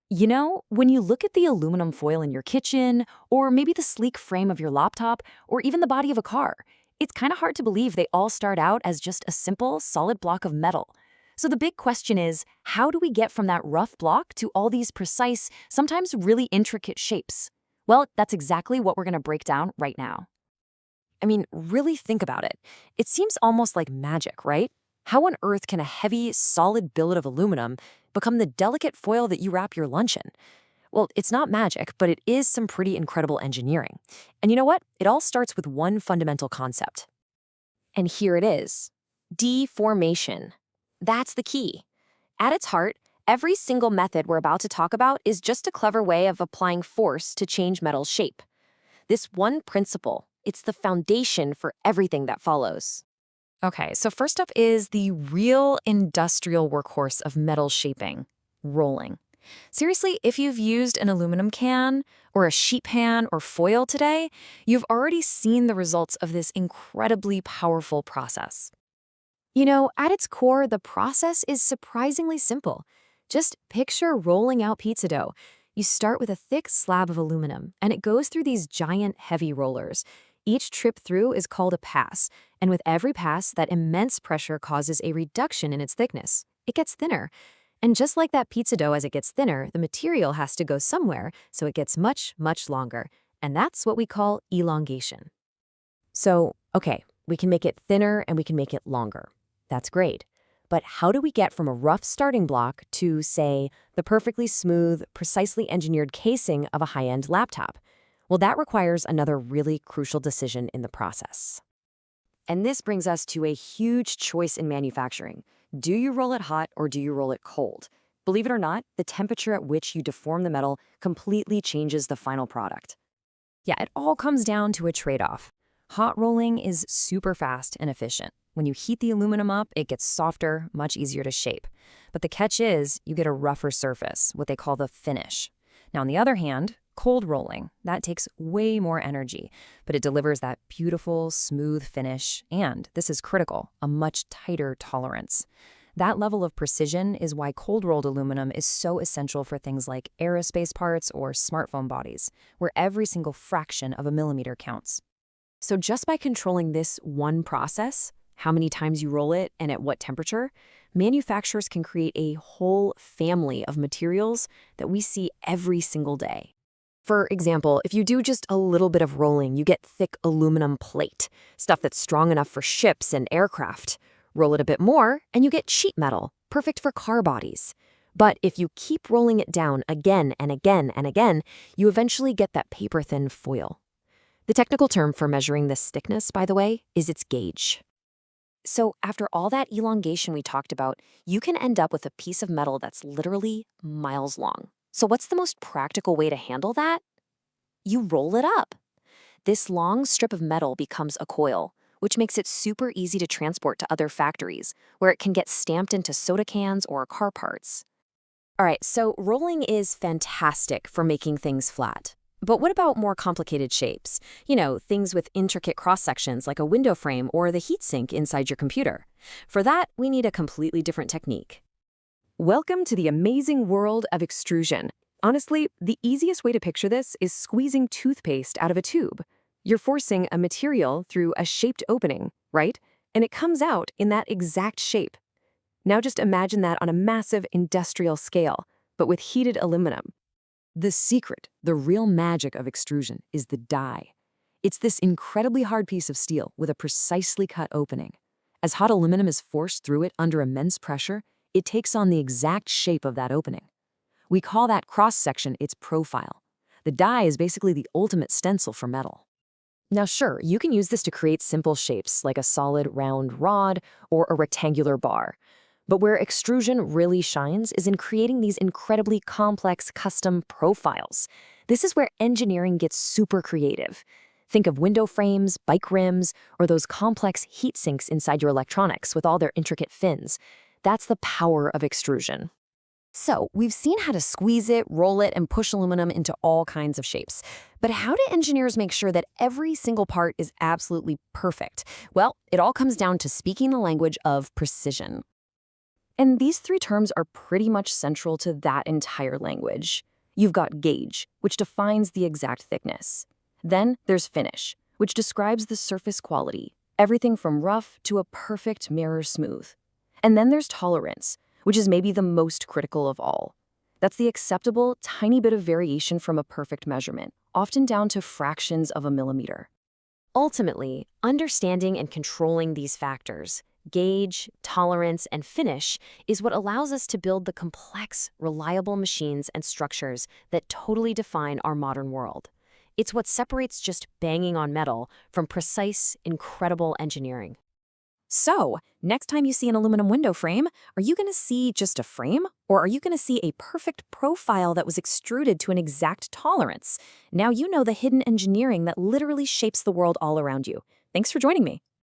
When you look at the aluminum foil in your kitchen, or maybe the sleek frame of your laptop, or even the body of a car, it's kind of hard to believe they all start out as just a simple, solid block of metal. So the big question is, how do we get from that rough block to all these precise, sometimes really intricate shapes? Well, that's exactly what we're going to break down right now. I mean, really think about it. It seems almost like magic, right? How on earth can a heavy, solid billet of aluminum become the delicate foil that you wrap your lunch in? Well, it's not magic, but it is some pretty incredible engineering. And you know what? It all starts with one fundamental concept. And here it is. Deformation. That's the key. At its heart, every single method we're about to talk about is just a clever way of applying force to change metal's shape. This one principle, it's the foundation for everything that follows. Okay, so first up is the real industrial workhorse of metal shaping, rolling. Seriously, if you've used an aluminum can or a sheet pan or foil today, you've already seen the results of this incredibly powerful process. At its core, the process is surprisingly simple. Just picture rolling out pizza dough. You start with a thick slab of aluminum, and it goes through these giant, heavy rollers. Each trip through is called a pass, and with every pass, that immense pressure causes a reduction in its thickness. It gets thinner. And just like that pizza dough, as it gets thinner, the material has to go somewhere, so it gets much, much longer. And that's what we call elongation. So, okay, we can make it thinner and we can make it longer. That's great. But how do we get from a rough starting block to, say, the perfectly smooth, precisely engineered casing of a high-end laptop? Well, that requires another really crucial decision in the process. And this brings us to a huge choice in manufacturing. Do you roll it hot or do you roll it cold? Believe it or not, the temperature at which you deform the metal completely changes the final product. Yeah, it all comes down to a trade-off. Hot rolling is super fast and efficient. When you heat the aluminum up, it gets softer, much easier to shape. But the catch is, you get a rougher surface, what they call the finish. Now, on the other hand, cold rolling, that takes way more energy, but it delivers that beautiful, smooth finish, and, this is critical, a much tighter tolerance. That level of precision is why cold-rolled aluminum is so essential for things like aerospace parts or smartphone bodies, where every single fraction of a millimeter counts. So just by controlling this one process, how many times you roll it and at what temperature, manufacturers can create a whole family of materials that we see every single day. For example, if you do just a little bit of rolling, you get thick aluminum plate, stuff that's strong enough for ships and aircraft. Roll it a bit more, and you get sheet metal, perfect for car bodies. But if you keep rolling it down again and again and again, you eventually get that paper-thin foil. The technical term for measuring this thickness, by the way, is its gauge. So after all that elongation we talked about, you can end up with a piece of metal that's literally miles long. So what's the most practical way to handle that? You roll it up. This long strip of metal becomes a coil, which makes it super easy to transport to other factories, where it can get stamped into soda cans or car parts. All right, so rolling is fantastic for making things flat. But what about more complicated shapes? Things with intricate cross-sections like a window frame or the heatsink inside your computer. For that, we need a completely different technique. Welcome to the amazing world of extrusion. Honestly, the easiest way to picture this is squeezing toothpaste out of a tube. You're forcing a material through a shaped opening, right? And it comes out in that exact shape. Now just imagine that on a massive industrial scale, but with heated aluminum. The secret, the real magic of extrusion, is the die. It's this incredibly hard piece of steel with a precisely cut opening. As hot aluminum is forced through it under immense pressure, it takes on the exact shape of that opening. We call that cross-section its profile. The die is basically the ultimate stencil for metal. Now sure, you can use this to create simple shapes like a solid round rod or a rectangular bar. But where extrusion really shines is in creating these incredibly complex custom profiles. This is where engineering gets super creative. Think of window frames, bike rims, or those complex heat sinks inside your electronics with all their intricate fins. That's the power of extrusion. So, we've seen how to squeeze it, roll it, and push aluminum into all kinds of shapes. But how do engineers make sure that every single part is absolutely perfect? Well, it all comes down to speaking the language of precision. And these three terms are pretty much central to that entire language. You've got gauge, which defines the exact thickness. Then there's finish, which describes the surface quality, everything from rough to a perfect mirror smooth. And then there's tolerance, which is maybe the most critical of all. That's the acceptable, tiny bit of variation from a perfect measurement, often down to fractions of a millimeter. Ultimately, understanding and controlling these factors, gauge, tolerance, and finish, is what allows us to build the complex, reliable machines and structures that totally define our modern world. It's what separates just banging on metal from precise, incredible engineering. So, next time you see an aluminum window frame, are you going to see just a frame? Or are you going to see a perfect profile that was extruded to an exact tolerance? Now you know the hidden engineering that literally shapes the world all around you. Thanks for joining me.